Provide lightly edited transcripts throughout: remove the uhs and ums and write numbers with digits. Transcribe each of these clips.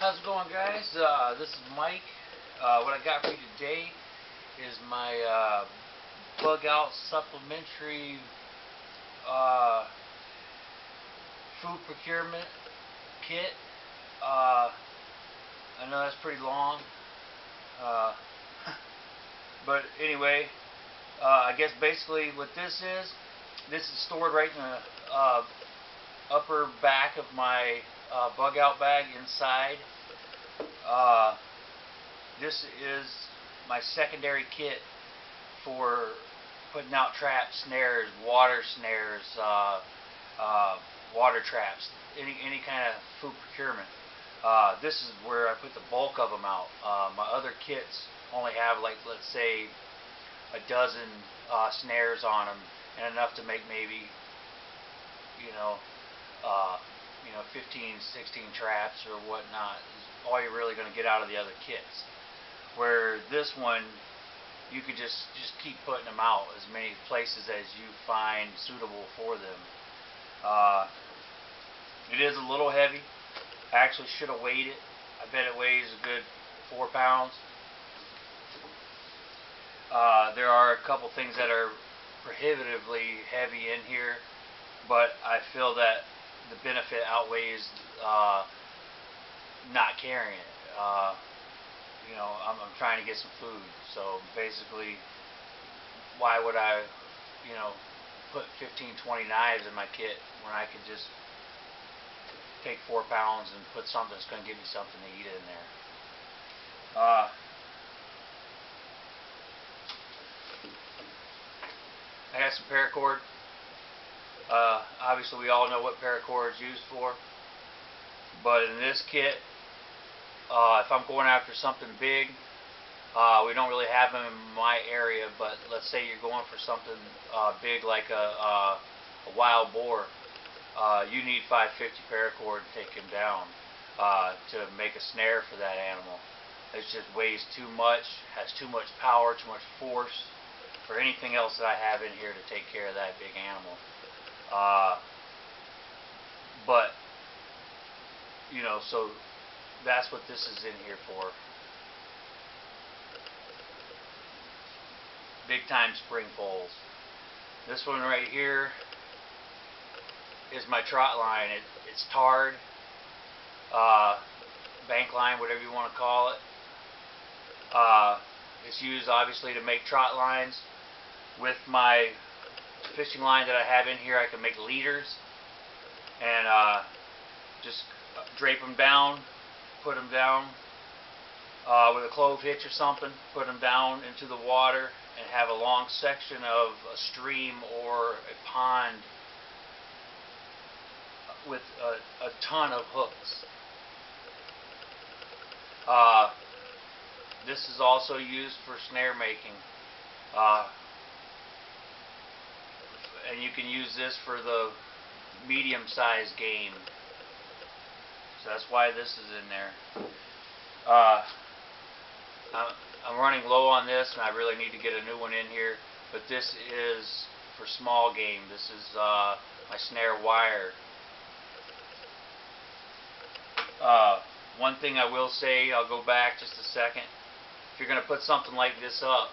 How's it going, guys? This is Mike. What I got for you today is my Bugout Supplementary food procurement kit. I know that's pretty long, but anyway, I guess basically what this is stored right in the upper back of my Bugout bag inside. This is my secondary kit for putting out traps, snares, water traps, any kind of food procurement. This is where I put the bulk of them out. My other kits only have, like, let's say a dozen snares on them, and enough to make maybe 15, 16 traps or whatnot is all you're really going to get out of the other kits. Where this one, you could just keep putting them out as many places as you find suitable for them. It is a little heavy. I actually should have weighed it. I bet it weighs a good 4 pounds. There are a couple things that are prohibitively heavy in here, but I feel that the benefit outweighs not carrying it. I'm trying to get some food, so basically, why would I, put 15, 20 knives in my kit when I could just take 4 pounds and put something that's going to give me something to eat in there. I got some paracord. Obviously we all know what paracord is used for, but in this kit, if I'm going after something big, we don't really have them in my area, but let's say you're going for something big like a wild boar, you need 550 paracord to take him down, to make a snare for that animal. It just weighs too much, has too much power, too much force for anything else that I have in here to take care of that big animal. So that's what this is in here for. Big time spring poles. This one right here is my trot line. It's tarred, bank line, whatever you want to call it. It's used obviously to make trot lines. With my fishing line that I have in here, I can make leaders and just drape them down, put them down with a clove hitch or something, put them down into the water, and have a long section of a stream or a pond with a ton of hooks. This is also used for snare making. And you can use this for the medium-sized game. So that's why this is in there. I'm running low on this, and I really need to get a new one in here. But this is for small game. This is my snare wire. One thing I will say, I'll go back just a second. If you're going to put something like this up,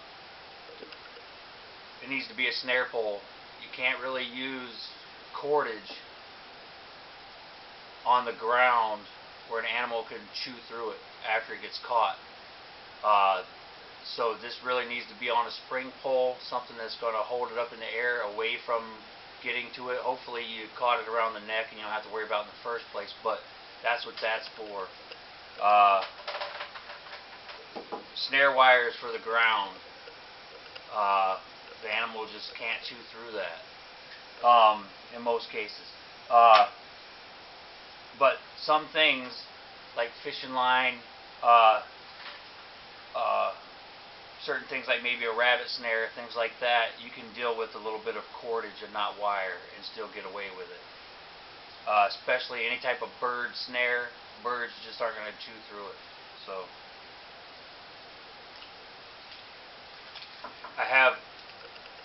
it needs to be a snare pole. You can't really use cordage on the ground where an animal can chew through it after it gets caught. So this really needs to be on a spring pole, something that's going to hold it up in the air away from getting to it. Hopefully you caught it around the neck and you don't have to worry about it in the first place, but that's what that's for. Snare wire is for the ground. The animal just can't chew through that in most cases. But some things like fishing line, certain things like maybe a rabbit snare, things like that, you can deal with a little bit of cordage and not wire and still get away with it. Especially any type of bird snare, birds just aren't going to chew through it. So I have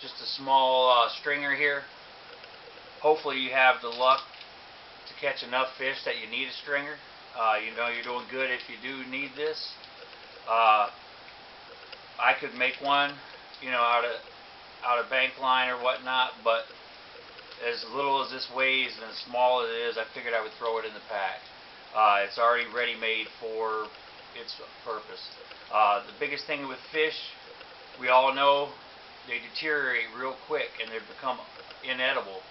just a small stringer here. Hopefully you have the luck to catch enough fish that you need a stringer. You know you're doing good if you do need this. I could make one, you know, out of bank line or whatnot, but as little as this weighs and as small as it is, I figured I would throw it in the pack. It's already ready-made for its purpose. The biggest thing with fish, we all know, they deteriorate real quick and they become inedible.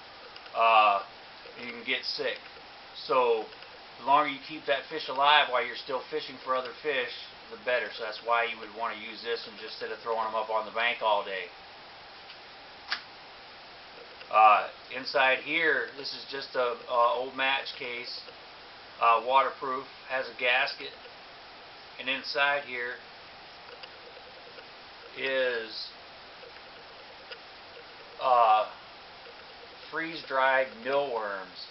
You can get sick. So the longer you keep that fish alive while you're still fishing for other fish, the better. So that's why you would want to use this instead of throwing them up on the bank all day. Inside here, this is just a old match case, waterproof, has a gasket, and inside here is freeze-dried mealworms.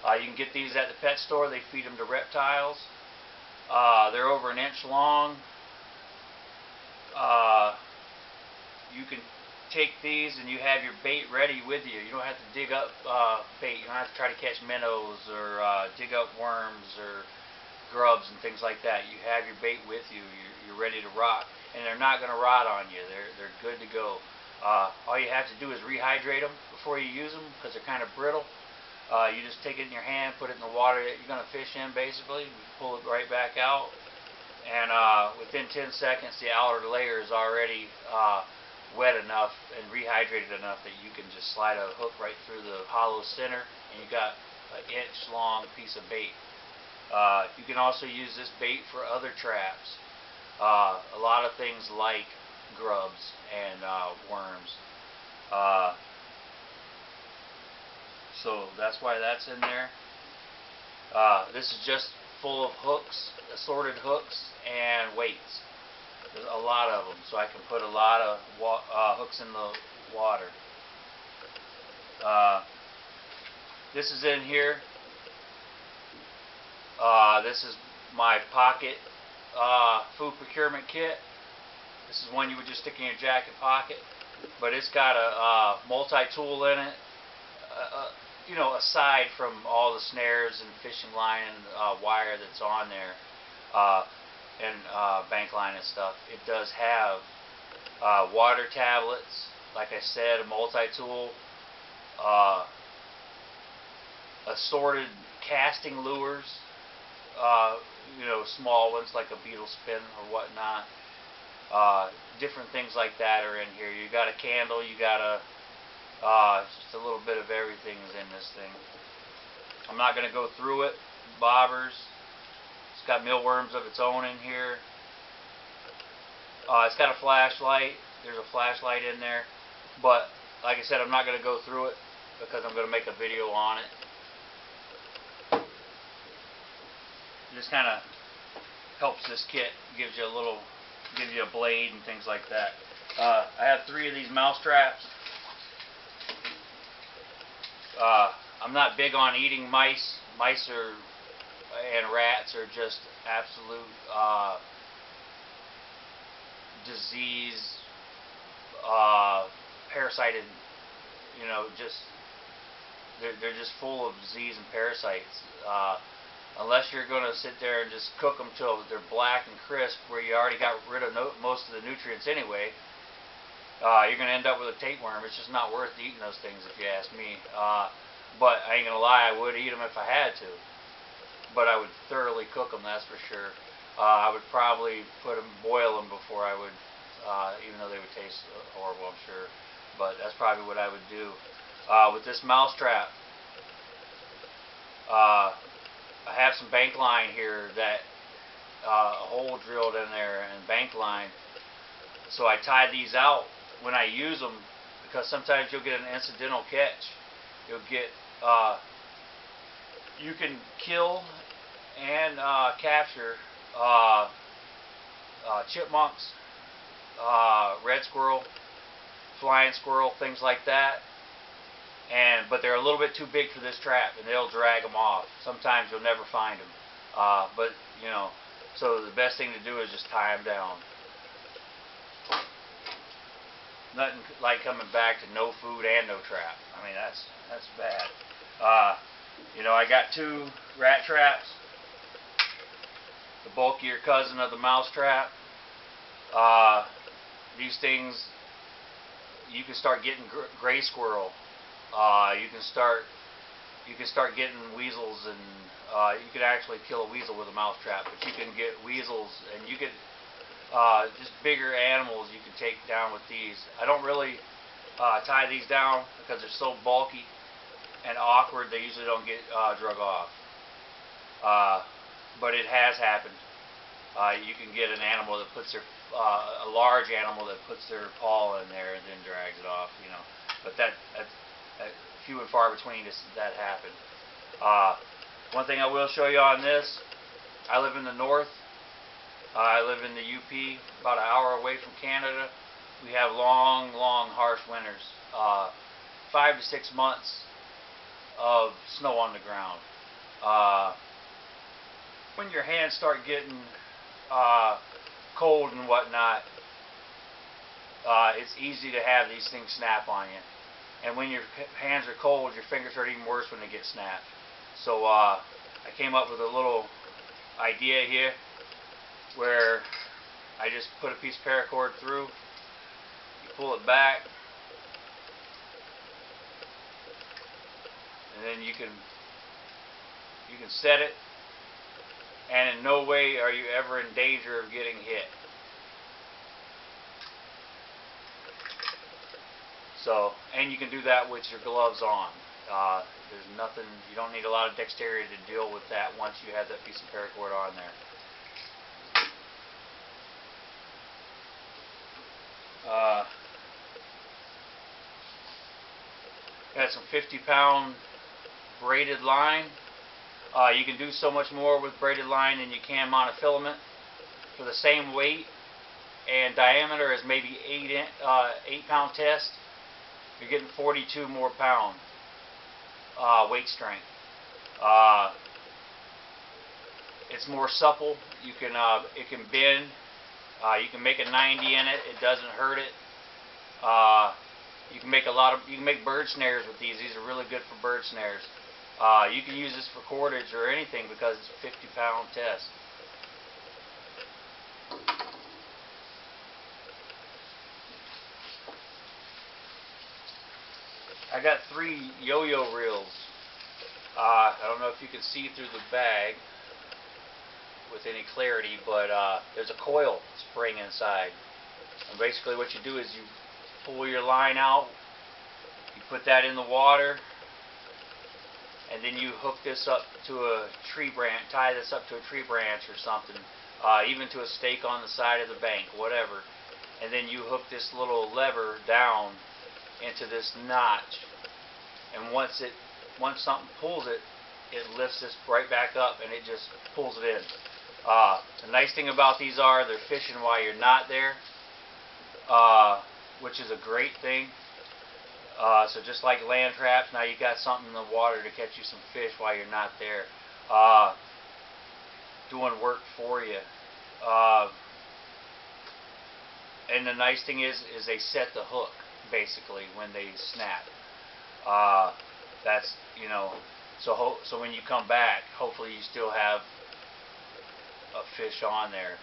You can get these at the pet store. They feed them to reptiles. They're over an inch long. You can take these and you have your bait ready with you. You don't have to dig up bait. You don't have to try to catch minnows or dig up worms or grubs and things like that. You have your bait with you. You're ready to rock, and they're not going to rot on you. They're good to go. All you have to do is rehydrate them before you use them because they're kind of brittle. You just take it in your hand, put it in the water that you're going to fish in, basically. You pull it right back out, and within 10 seconds, the outer layer is already wet enough and rehydrated enough that you can just slide a hook right through the hollow center, and you got an inch-long piece of bait. You can also use this bait for other traps. A lot of things like grubs and worms. So that's why that's in there. This is just full of hooks, assorted hooks and weights. There's a lot of them, so I can put a lot of hooks in the water. This is in here. This is my pocket food procurement kit. This is one you would just stick in your jacket pocket, but it's got a multi-tool in it. You know, aside from all the snares and fishing line and wire that's on there, and bank line and stuff, it does have water tablets, like I said, a multi-tool, assorted casting lures, you know, small ones like a beetle spin or whatnot. Different things like that are in here. You got a candle, you got a just a little bit of everything is in this thing. I'm not going to go through it. Bobbers. It's got mealworms of its own in here. It's got a flashlight. There's a flashlight in there. But, like I said, I'm not going to go through it because I'm going to make a video on it. Just kind of helps this kit. Gives you a blade and things like that. I have 3 of these mouse traps. I'm not big on eating mice. Mice and rats are just absolute disease, parasited. You know, just they're just full of disease and parasites. Unless you're going to sit there and just cook them till they're black and crisp, where you already got rid of most of the nutrients anyway. You're going to end up with a tapeworm. It's just not worth eating those things if you ask me. But I ain't going to lie, I would eat them if I had to. But I would thoroughly cook them, that's for sure. I would probably boil them before I would, even though they would taste horrible, I'm sure. But that's probably what I would do. With this mouse trap, I have some bank line here that a hole drilled in there and bank line. So I tie these out when I use them, because sometimes you'll get an incidental catch. You'll get, you can kill and capture chipmunks, red squirrel, flying squirrel, things like that. But they're a little bit too big for this trap, and they'll drag them off. Sometimes you'll never find them. But you know, so the best thing to do is just tie them down. Nothing like coming back to no food and no trap. I mean, that's bad. You know, I got 2 rat traps. the bulkier cousin of the mousetrap. These things, you can start getting gray squirrel. You can start getting weasels, and you could actually kill a weasel with a mousetrap. But you can get weasels, and you could just bigger animals you can take down with these. I don't really tie these down because they're so bulky and awkward. They usually don't get drug off. But it has happened. You can get an animal that puts their a large animal that puts their paw in there and then drags it off, you know. But that's few and far between that happen. One thing I will show you on this, I live in the north. I live in the UP, about an hour away from Canada. We have long, harsh winters. 5 to 6 months of snow on the ground. When your hands start getting cold and whatnot, it's easy to have these things snap on you. And when your hands are cold, your fingers hurt even worse when they get snapped. So I came up with a little idea here where I just put a piece of paracord through, you pull it back, and then you can set it, and in no way are you ever in danger of getting hit. So, and you can do that with your gloves on. There's nothing, you don't need a lot of dexterity to deal with that once you have that piece of paracord on there. Got some 50-pound braided line. You can do so much more with braided line than you can monofilament. For the same weight and diameter as maybe 8-pound test, you're getting 42 more pound weight strength. It's more supple. You can it can bend. You can make a 90 in it. It doesn't hurt it. You can make bird snares with these. These are really good for bird snares. You can use this for cordage or anything because it's a 50-pound test. I got 3 yo-yo reels. I don't know if you can see through the bag with any clarity, but there's a coil spring inside. And basically what you do is you pull your line out, you put that in the water, and then you hook this up to a tree branch, tie this up to a tree branch or something, even to a stake on the side of the bank, whatever. And then you hook this little lever down into this notch, and once something pulls it, it lifts this right back up and it just pulls it in. The nice thing about these are they're fishing while you're not there, which is a great thing. So just like land traps, now you got something in the water to catch you some fish while you're not there, doing work for you. And the nice thing is they set the hook basically when they snap. That's, you know, so when you come back, hopefully you still have a fish on there.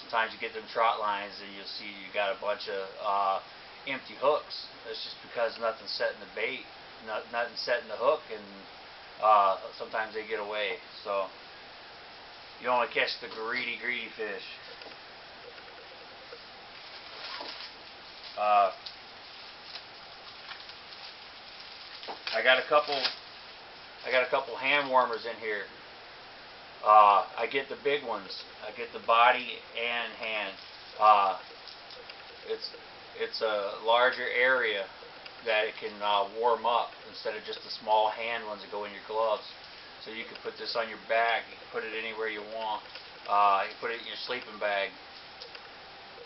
Sometimes you get them trot lines and you'll see you got a bunch of empty hooks. That's just because nothing's set in the bait, nothing's set in the hook, and sometimes they get away. So you only catch the greedy fish. I got a couple hand warmers in here. I get the big ones. I get the body and hand. It's a larger area that it can warm up instead of just the small hand ones that go in your gloves. So you can put this on your back. You can put it anywhere you want. You can put it in your sleeping bag.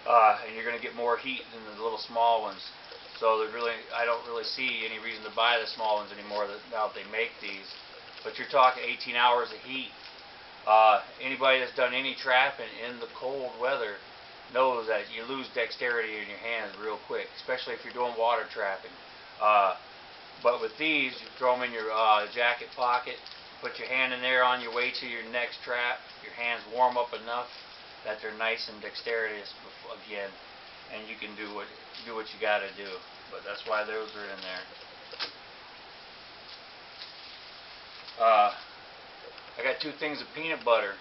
And you're going to get more heat than the little small ones. So I don't really see any reason to buy the small ones anymore now that they make these. But you're talking 18 hours of heat. Anybody that's done any trapping in the cold weather knows that you lose dexterity in your hands real quick, especially if you're doing water trapping. But with these, you throw them in your jacket pocket, Put your hand in there on your way to your next trap. Your hands warm up enough that they're nice and dexterous again, and you can do what you got to do. But that's why those are in there. I got 2 things of peanut butter.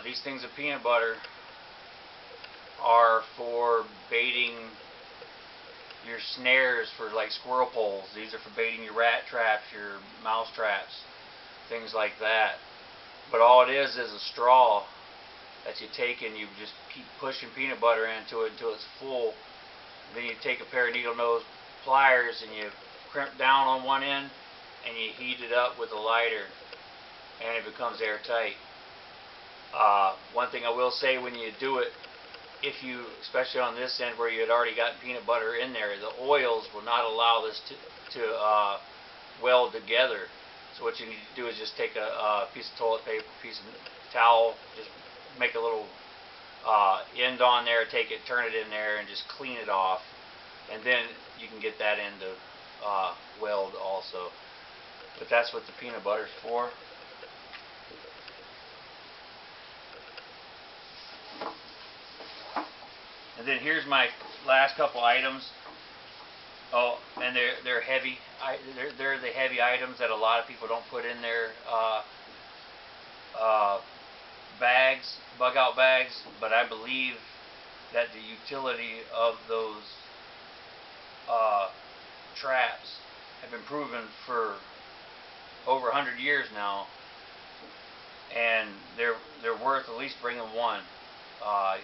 These things of peanut butter are for baiting your snares for like squirrel poles. These are for baiting your rat traps, your mouse traps, things like that. But all it is a straw that you take and you just keep pushing peanut butter into it until it's full. Then you take a pair of needle nose pliers and you crimp down on one end and you heat it up with a lighter and it becomes airtight. One thing I will say, when you do it, if you, especially on this end where you had already gotten peanut butter in there, the oils will not allow this to weld together. So what you need to do is just take a piece of toilet paper, piece of towel, just make a little end on there, take it, turn it in there, and just clean it off. And then you can get that end to weld also. But that's what the peanut butter's for. And then here's my last couple items. Oh, and they're heavy. They're the heavy items that a lot of people don't put in their bags, bug out bags. But I believe that the utility of those traps have been proven for over 100 years now, and they're worth at least bringing one.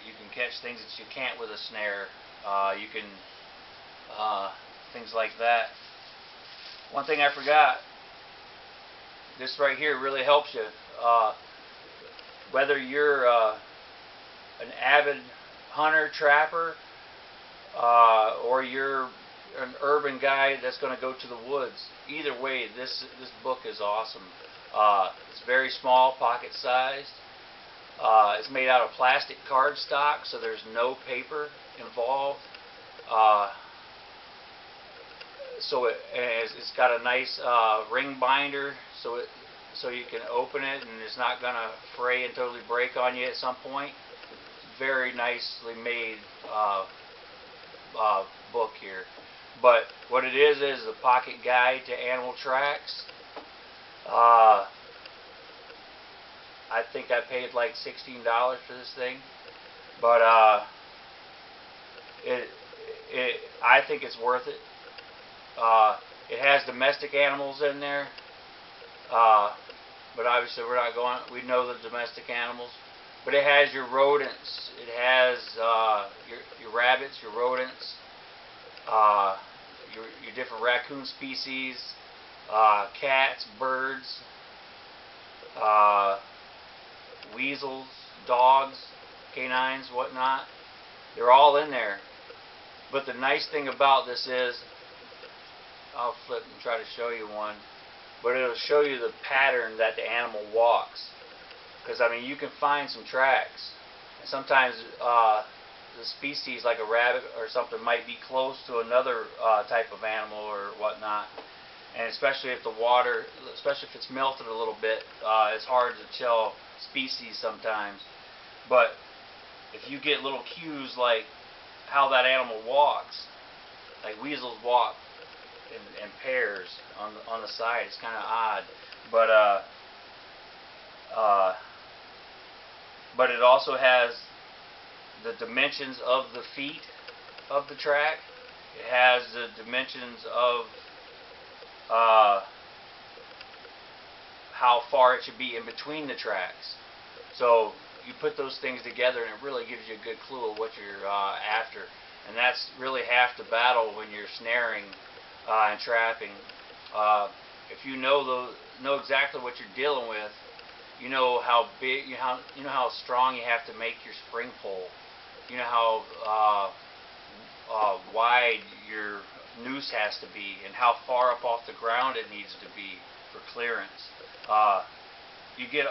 You can catch things that you can't with a snare. You can things like that. One thing I forgot, this right here really helps you. Whether you're an avid hunter, trapper, or you're an urban guy that's going to go to the woods, either way, this book is awesome. It's very small, pocket sized. It's made out of plastic cardstock, so there's no paper involved. So it's got a nice ring binder, so you can open it and it's not going to fray and totally break on you at some point. It's very nicely made book here. But what it is a pocket guide to animal tracks. I think I paid like $16 for this thing, but I think it's worth it. It has domestic animals in there, but obviously we know the domestic animals. But it has your rodents, it has your rabbits, your rodents, your different raccoon species, cats, birds, weasels, dogs, canines, whatnot. They're all in there. But the nice thing about this is, I'll flip and try to show you one, but it'll show you the pattern that the animal walks. Because I mean, you can find some tracks, and sometimes the species like a rabbit or something might be close to another type of animal or whatnot. And especially if the water, especially if it's melted a little bit, it's hard to tell species sometimes. But if you get little cues like how that animal walks, like weasels walk in pairs on the side, it's kind of odd. But it also has the dimensions of the feet of the track. It has the dimensions of how far it should be in between the tracks. So you put those things together and it really gives you a good clue of what you're after. And that's really half the battle when you're snaring and trapping. If you know exactly what you're dealing with, you know how big, you know how strong you have to make your spring pole. You know how wide your noose has to be and how far up off the ground it needs to be for clearance. You get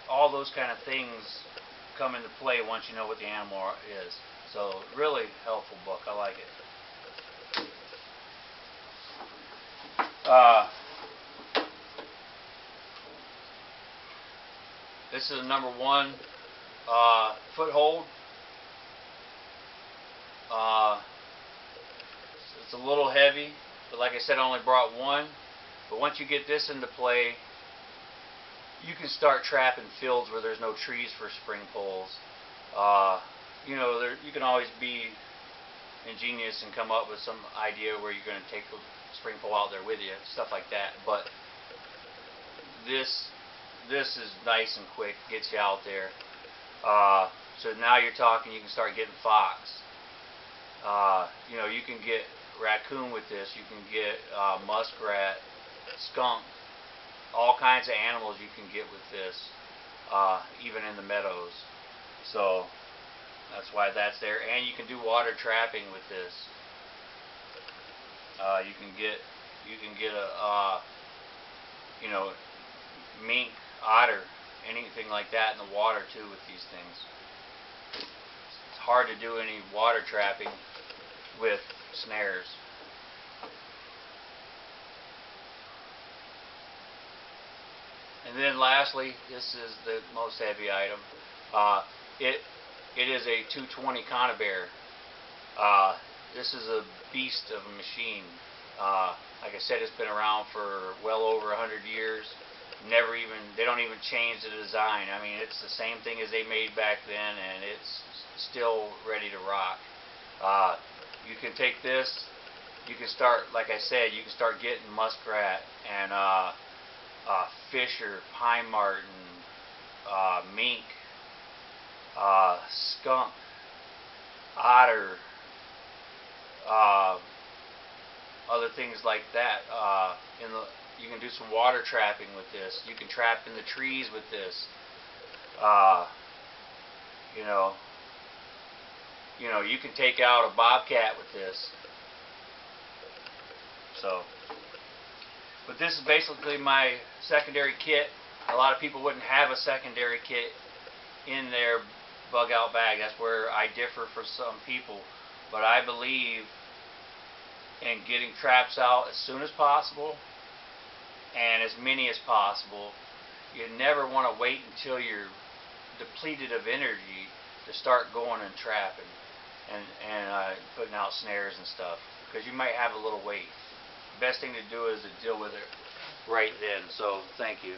all those kind of things come into play once you know what the animal is. So really helpful book. I like it. This is a number 1 foothold. It's a little heavy, but like I said, I only brought 1. But once you get this into play, you can start trapping fields where there's no trees for spring poles. You know, you can always be ingenious and come up with some idea where you're going to take the spring pole out there with you, stuff like that. But this is nice and quick, gets you out there. So now you're talking, you can start getting fox. You know, you can get raccoon with this. You can get muskrat, skunk, all kinds of animals you can get with this, even in the meadows. So that's why that's there. And you can do water trapping with this. You can get a you know, mink, otter, anything like that in the water too with these things. It's hard to do any water trapping with snares. And then lastly, this is the most heavy item. It is a 220 conibear. This is a beast of a machine. Like I said, it's been around for well over 100 years. They don't even change the design. I mean, it's the same thing as they made back then, and it's still ready to rock. You can take this, you can start, like I said, you can start getting muskrat and fisher, pine marten, mink, skunk, otter, other things like that. You can do some water trapping with this. You can trap in the trees with this. You know, you can take out a bobcat with this. So, but this is basically my secondary kit. A lot of people wouldn't have a secondary kit in their bug out bag. That's where I differ from some people. But I believe in getting traps out as soon as possible and as many as possible. You never want to wait until you're depleted of energy to start going and trapping and putting out snares and stuff, because you might have a little wait. The best thing to do is to deal with it right then. So thank you.